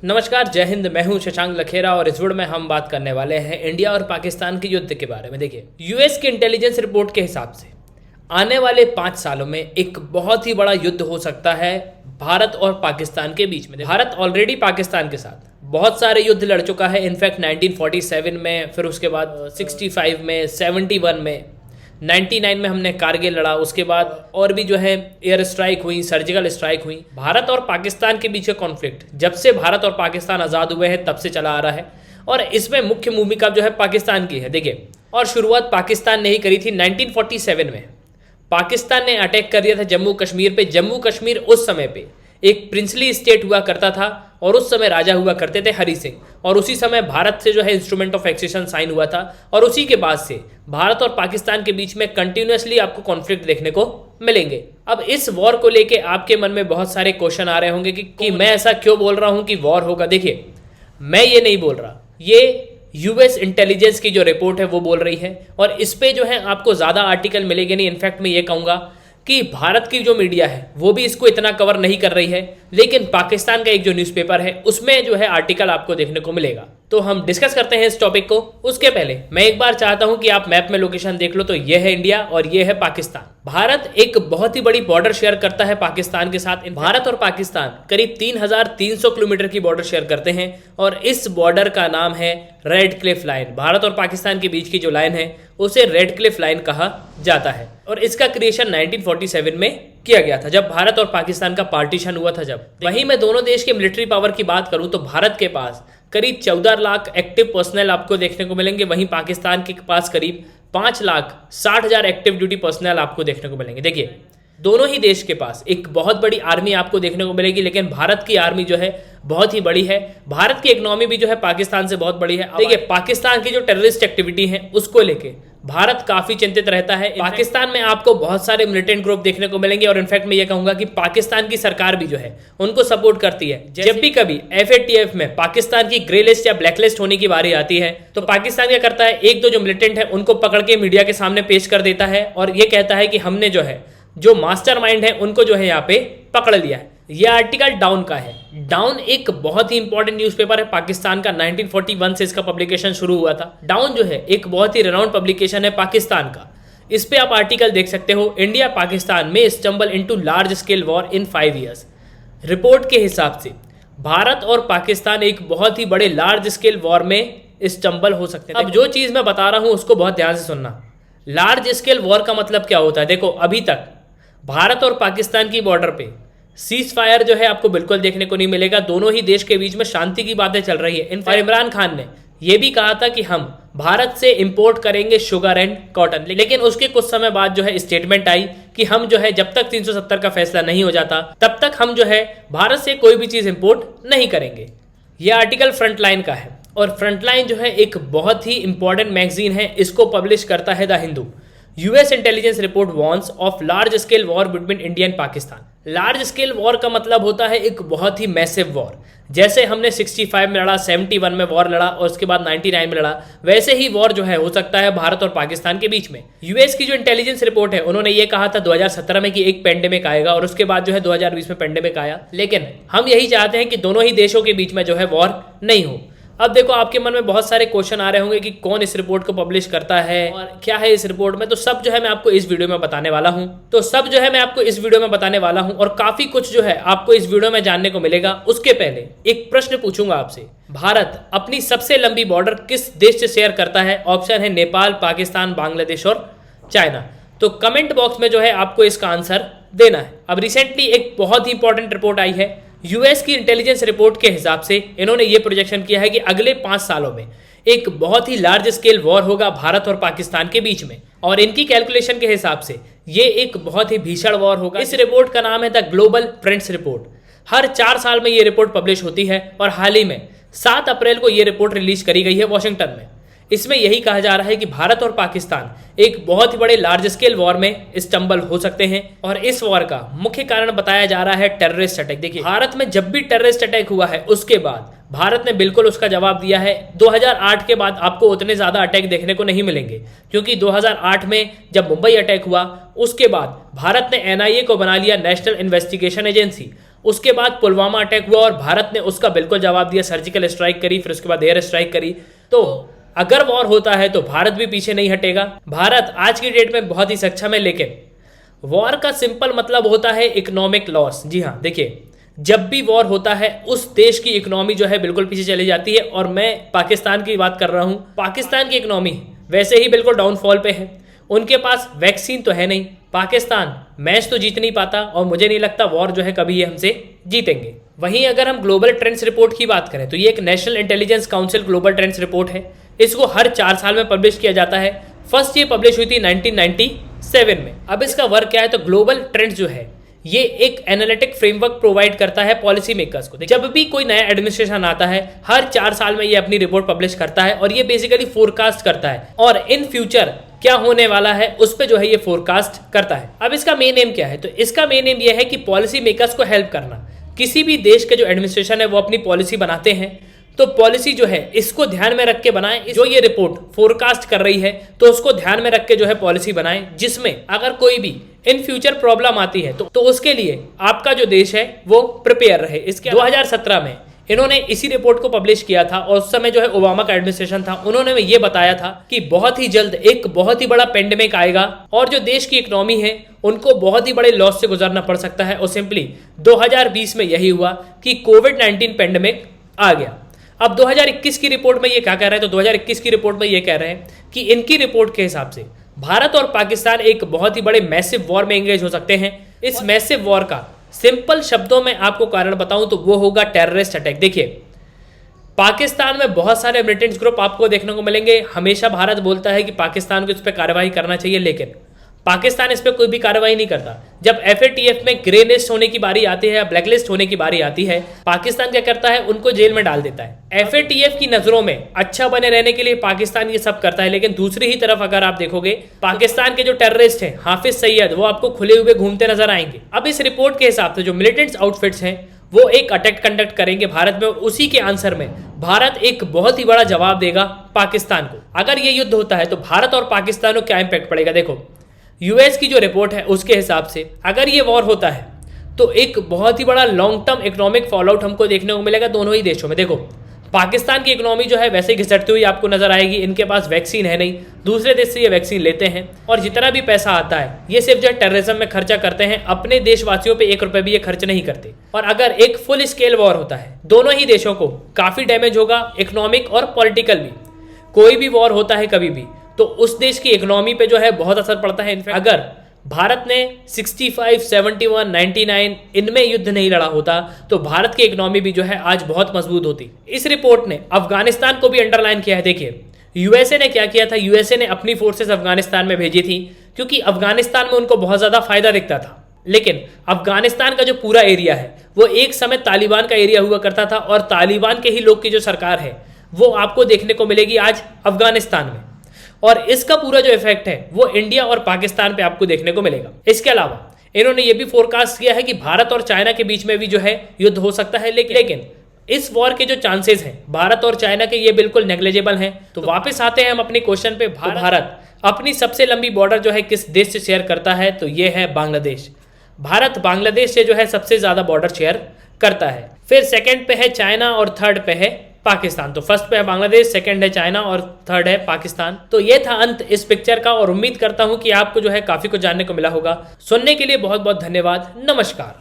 नमस्कार, जय हिंद। मैं हूं शशांक लखेरा और इस वीडियो में हम बात करने वाले हैं इंडिया और पाकिस्तान के युद्ध के बारे में। देखिए, यूएस की इंटेलिजेंस रिपोर्ट के हिसाब से आने वाले 5 सालों में एक बहुत ही बड़ा युद्ध हो सकता है भारत और पाकिस्तान के बीच में। भारत ऑलरेडी पाकिस्तान के साथ बहुत सारे युद्ध लड़ चुका है। इनफैक्ट 1947 में, फिर उसके बाद 65 में, 71 में, 99 में हमने कारगिल लड़ा। उसके बाद और भी जो है एयर स्ट्राइक हुई, सर्जिकल स्ट्राइक हुई। भारत और पाकिस्तान के बीच का कॉन्फ्लिक्ट जब से भारत और पाकिस्तान आज़ाद हुए हैं तब से चला आ रहा है और इसमें मुख्य भूमिका जो है पाकिस्तान की है। देखिए, और शुरुआत पाकिस्तान ने ही करी थी 1947 में। पाकिस्तान ने अटैक कर दिया था जम्मू कश्मीर पे। जम्मू कश्मीर उस समय पे एक प्रिंसली स्टेट हुआ करता था और उस समय राजा हुआ करते थे हरि सिंह, और उसी समय भारत से जो है इंस्ट्रूमेंट ऑफ एक्सेशन साइन हुआ था और उसी के बाद से भारत और पाकिस्तान के बीच में कंटिन्यूअसली आपको कॉन्फ्लिक्ट देखने को मिलेंगे। अब इस वॉर को लेके आपके मन में बहुत सारे क्वेश्चन आ रहे होंगे कि मैं ऐसा क्यों बोल रहा हूं कि वॉर होगा। देखिए, मैं ये नहीं बोल रहा, ये यूएस इंटेलिजेंस की जो रिपोर्ट है वो बोल रही है और इस पे जो है आपको ज़्यादा आर्टिकल मिलेंगे नहीं। इनफैक्ट मैं ये कहूँगा कि भारत की जो मीडिया है वो भी इसको इतना कवर नहीं कर रही है, लेकिन पाकिस्तान का एक जो न्यूज़पेपर है उसमें जो है आर्टिकल आपको देखने को मिलेगा। तो हम डिस्कस करते हैं इस टॉपिक को। उसके पहले मैं एक बार चाहता हूं कि आप मैप में लोकेशन देख लो, तो ये है इंडिया और ये है पाकिस्तान। भारत एक बहुत ही बड़ी बॉर्डर शेयर करता है पाकिस्तान के साथ। भारत और पाकिस्तान करीब 3300 किलोमीटर की बॉर्डर शेयर करते हैं और इस बॉर्डर का नाम है रेड क्लिफ लाइन। भारत और पाकिस्तान के बीच की जो लाइन है उसे रेड क्लिफ लाइन कहा जाता है और इसका क्रिएशन 1947 में किया गया था, जब भारत और पाकिस्तान का पार्टीशन हुआ था। जब वहीं मैं दोनों देश के मिलिट्री पावर की बात करूं तो भारत के पास करीब 14 लाख एक्टिव पर्सनल आपको देखने को मिलेंगे, वहीं पाकिस्तान के पास करीब 5,60,000 एक्टिव ड्यूटी पर्सनल आपको देखने को मिलेंगे। देखिए, दोनों ही देश के पास एक बहुत बड़ी आर्मी आपको देखने को मिलेगी, लेकिन भारत की आर्मी जो है बहुत ही बड़ी है। भारत की इकोनॉमी भी जो है पाकिस्तान से बहुत बड़ी है। देखिए, पाकिस्तान की जो टेररिस्ट एक्टिविटी है उसको लेके भारत काफी चिंतित रहता है। पाकिस्तान में आपको बहुत सारे मिलिटेंट ग्रुप देखने को मिलेंगे और इनफैक्ट मैं ये कहूंगा कि पाकिस्तान की सरकार भी जो है उनको सपोर्ट करती है। जब भी कभी FATF में पाकिस्तान की ग्रे लिस्ट या ब्लैक लिस्ट होने की बारी आती है तो पाकिस्तान क्या करता है, एक दो जो मिलिटेंट है उनको पकड़ के मीडिया के सामने पेश कर देता है और ये कहता है कि हमने जो है जो मास्टरमाइंड है उनको जो है यहाँ पे पकड़ लिया है। यह आर्टिकल डाउन का है। डाउन एक बहुत ही इंपॉर्टेंट न्यूज़पेपर है पाकिस्तान का। 1941 से इसका पब्लिकेशन शुरू हुआ था। डाउन जो है एक बहुत ही रेनाउंड पब्लिकेशन है पाकिस्तान का। इस पे आप आर्टिकल देख सकते हो, इंडिया पाकिस्तान में stumble into large scale war in 5 years. Report के हिसाब से भारत और पाकिस्तान एक बहुत ही बड़े लार्ज स्केल वॉर में स्टम्बल हो सकते हैं। अब जो चीज़ मैं बता रहा हूँ उसको बहुत ध्यान से सुनना। लार्ज स्केल वॉर का मतलब क्या होता है? देखो, अभी तक भारत और पाकिस्तान की बॉर्डर पे सीज फायर जो है आपको बिल्कुल देखने को नहीं मिलेगा। दोनों ही देश के बीच में शांति की बातें चल रही है। इमरान खान ने यह भी कहा था कि हम भारत से इंपोर्ट करेंगे शुगर एंड कॉटन, लेकिन उसके कुछ समय बाद जो है स्टेटमेंट आई कि हम जो है जब तक 370 का फैसला नहीं हो जाता तब तक हम जो है भारत से कोई भी चीज इंपोर्ट नहीं करेंगे। यह आर्टिकल फ्रंटलाइन का है और फ्रंटलाइन जो है एक बहुत ही इंपॉर्टेंट मैगजीन है, इसको पब्लिश करता है the Hindu. US intelligence report warns of large scale war between India and Pakistan. Large scale war का मतलब होता है एक बहुत ही मैसिव वॉर। जैसे हमने 65 में लड़ा, 71 में वॉर लड़ा और उसके बाद 99 में लड़ा, वैसे ही वॉर जो है हो सकता है भारत और पाकिस्तान के बीच में। यूएस की जो इंटेलिजेंस रिपोर्ट है उन्होंने ये कहा था 2017 में कि एक पेंडेमिक आएगा और उसके बाद जो है 2020 में पेंडेमिक आया, लेकिन हम यही चाहते हैं कि दोनों ही देशों के बीच में जो है वॉर नहीं हो। अब देखो, आपके मन में बहुत सारे क्वेश्चन आ रहे होंगे कि कौन इस रिपोर्ट को पब्लिश करता है और क्या है इस रिपोर्ट में। तो सब जो है मैं आपको इस वीडियो में बताने वाला हूं और काफी कुछ जो है आपको इस वीडियो में जानने को मिलेगा। उसके पहले एक प्रश्न पूछूंगा आपसे। भारत अपनी सबसे लंबी बॉर्डर किस देश से शेयर करता है? ऑप्शन है नेपाल, पाकिस्तान, बांग्लादेश और चाइना। तो कमेंट बॉक्स में जो है आपको इसका आंसर देना है। अब रिसेंटली एक बहुत ही इंपॉर्टेंट रिपोर्ट आई है यूएस की इंटेलिजेंस रिपोर्ट के हिसाब से। इन्होंने ये प्रोजेक्शन किया है कि अगले 5 सालों में एक बहुत ही लार्ज स्केल वॉर होगा भारत और पाकिस्तान के बीच में और इनकी कैलकुलेशन के हिसाब से ये एक बहुत ही भीषण वॉर होगा। इस रिपोर्ट का नाम है द ग्लोबल फ्रेंड्स रिपोर्ट। हर 4 साल में ये रिपोर्ट पब्लिश होती है और हाल ही में 7 अप्रैल को ये रिपोर्ट रिलीज करी गई है वॉशिंगटन में। इसमें यही कहा जा रहा है कि भारत और पाकिस्तान एक बहुत ही बड़े लार्ज स्केल वॉर में स्टम्बल हो सकते हैं और इस वॉर का मुख्य कारण बताया जा रहा है टेररिस्ट अटैक। देखिए, भारत में जब भी टेररिस्ट अटैक हुआ है उसके बाद भारत ने बिल्कुल उसका जवाब दिया है। 2008 के बाद आपको उतने ज्यादा अटैक देखने को नहीं मिलेंगे, क्योंकि 2008 में जब मुंबई अटैक हुआ उसके बाद भारत ने NIA को बना लिया, नेशनल इन्वेस्टिगेशन एजेंसी, उसके बाद पुलवामा अटैक हुआ और भारत ने उसका बिल्कुल जवाब दिया, सर्जिकल स्ट्राइक करी, फिर उसके बाद एयर स्ट्राइक करी। तो अगर वॉर होता है तो भारत भी पीछे नहीं हटेगा। भारत आज की डेट में बहुत ही सक्षम है, लेकिन वॉर का सिंपल मतलब होता है इकोनॉमिक लॉस। जी हाँ, देखिए जब भी वॉर होता है उस देश की इकोनॉमी जो है बिल्कुल पीछे चली जाती है, और मैं पाकिस्तान की बात कर रहा हूं। पाकिस्तान की इकोनॉमी वैसे ही बिल्कुल डाउनफॉल पे है, उनके पास वैक्सीन तो है नहीं, पाकिस्तान मैच तो जीत नहीं पाता, और मुझे नहीं लगता वॉर जो है कभी ये हमसे जीतेंगे। वहीं अगर हम ग्लोबल ट्रेंड्स रिपोर्ट की बात करें तो ये एक national intelligence council global trends report है। इसको हर 4 साल में पब्लिश किया जाता है। फर्स्ट ये पब्लिश हुई थी 1997 में। अब इसका वर्क क्या है, तो ग्लोबल ट्रेंड्स जो है ये एक एनालिटिक फ्रेमवर्क प्रोवाइड करता है पॉलिसी मेकर्स को। जब भी कोई नया एडमिनिस्ट्रेशन आता है हर 4 साल में ये अपनी रिपोर्ट पब्लिश करता है, और ये बेसिकली फोरकास्ट करता है और इन फ्यूचर क्या होने वाला है उस पे जो है ये फोरकास्ट करता है। अब इसका मेन एम क्या है, तो इसका मेन एम ये है कि पॉलिसी मेकर्स को हेल्प करना। किसी भी देश के जो एडमिनिस्ट्रेशन है वो अपनी पॉलिसी बनाते हैं, तो पॉलिसी जो है इसको ध्यान में रख के बनाएं। जो ये रिपोर्ट फोरकास्ट कर रही है तो उसको ध्यान में रख के जो है पॉलिसी बनाएं, जिसमें अगर कोई भी इन फ्यूचर प्रॉब्लम आती है तो उसके लिए आपका जो देश है वो प्रिपेयर रहे। इसके 2017 में इन्होंने इसी रिपोर्ट को पब्लिश किया था, और उस समय जो है ओबामा का एडमिनिस्ट्रेशन था, उन्होंने ये बताया था कि बहुत ही जल्द एक बहुत ही बड़ा पेंडेमिक आएगा और जो देश की इकोनॉमी है उनको बहुत ही बड़े लॉस से गुजरना पड़ सकता है। और सिंपली 2020 में यही हुआ कि कोविड-19 पेंडेमिक आ गया। अब 2021 की रिपोर्ट में ये क्या कह रहे हैं, तो 2021 की रिपोर्ट में ये कह रहे हैं कि इनकी रिपोर्ट के हिसाब से भारत और पाकिस्तान एक बहुत ही बड़े मैसिव वॉर में एंगेज हो सकते हैं। इस मैसिव वॉर का सिंपल शब्दों में आपको कारण बताऊं तो वो होगा टेररिस्ट अटैक। देखिए पाकिस्तान में बहुत सारे मिलिटेंट ग्रुप आपको देखने को मिलेंगे। हमेशा भारत बोलता है कि पाकिस्तान को इस पर कार्रवाई करना चाहिए, लेकिन पाकिस्तान इस पर कोई भी कार्रवाई नहीं करता। जब FATF में ग्रे लिस्ट होने की बारी आती है या ब्लैक लिस्ट होने की बारी आती है, पाकिस्तान क्या करता है, उनको जेल में डाल देता है। FATF की नजरों में अच्छा बने रहने के लिए पाकिस्तान ये सब करता है, लेकिन दूसरी ही तरफ अगर आप देखोगे पाकिस्तान के जो टेररिस्ट हैं हाफिज सईद, वो आपको खुले हुए घूमते नजर आएंगे। अब इस रिपोर्ट के हिसाब से जो मिलिटेंट्स आउटफिट्स हैं वो एक अटैक कंडक्ट करेंगे भारत में, और उसी के आंसर में भारत एक बहुत ही बड़ा जवाब देगा पाकिस्तान को। अगर ये युद्ध होता है तो भारत और पाकिस्तान को क्या इंपैक्ट पड़ेगा, देखो यूएस की जो रिपोर्ट है उसके हिसाब से अगर ये वॉर होता है तो एक बहुत ही बड़ा लॉन्ग टर्म इकोनॉमिक फॉलोआउट हमको देखने को मिलेगा दोनों ही देशों में। देखो पाकिस्तान की इकोनॉमी जो है वैसे घिसटती हुई आपको नजर आएगी, इनके पास वैक्सीन है नहीं, दूसरे देश से ये वैक्सीन लेते हैं, और जितना भी पैसा आता है ये सिर्फ जो है टेररिज्म में खर्चा करते हैं, अपने देशवासियों पे 1 रुपए भी ये खर्च नहीं करते। और अगर एक फुल स्केल वॉर होता है दोनों ही देशों को काफी डैमेज होगा, इकोनॉमिक और पॉलिटिकल भी। कोई भी वॉर होता है कभी भी तो उस देश की इकोनॉमी पे जो है बहुत असर पड़ता है। इनफैक्ट अगर भारत ने 65, 71, 99 इनमें युद्ध नहीं लड़ा होता तो भारत की इकोनॉमी भी जो है आज बहुत मजबूत होती। इस रिपोर्ट ने अफगानिस्तान को भी अंडरलाइन किया है। देखिए यूएसए ने क्या किया था, यूएसए ने अपनी फोर्सेस अफगानिस्तान में भेजी थी क्योंकि अफगानिस्तान में उनको बहुत ज्यादा फायदा दिखता था। लेकिन अफगानिस्तान का जो पूरा एरिया है वो एक समय तालिबान का एरिया हुआ करता था, और तालिबान के ही लोग की जो सरकार है वो आपको देखने को मिलेगी आज अफगानिस्तान में, और इसका पूरा जो इफेक्ट है वो इंडिया और पाकिस्तान पे आपको देखने को मिलेगा। इसके अलावा इन्होंने ये भी फोरकास्ट किया है कि भारत और चाइना के बीच में भी जो है युद्ध हो सकता है, लेकिन इस वॉर के जो चांसेस हैं भारत और चाइना के ये बिल्कुल नेग्लिजिबल हैं। तो वापस आते हैं हम अपने क्वेश्चन पे। भारत अपनी सबसे लंबी बॉर्डर जो है किस देश से शेयर करता है, तो ये है बांग्लादेश। भारत बांग्लादेश से जो है सबसे ज्यादा बॉर्डर शेयर करता है। फिर सेकंड पे है चाइना और थर्ड पे है पाकिस्तान। तो फर्स्ट पे है बांग्लादेश, सेकंड है चाइना और थर्ड है पाकिस्तान। तो ये था अंत इस पिक्चर का, और उम्मीद करता हूं कि आपको जो है काफी कुछ जानने को मिला होगा। सुनने के लिए बहुत बहुत धन्यवाद। नमस्कार।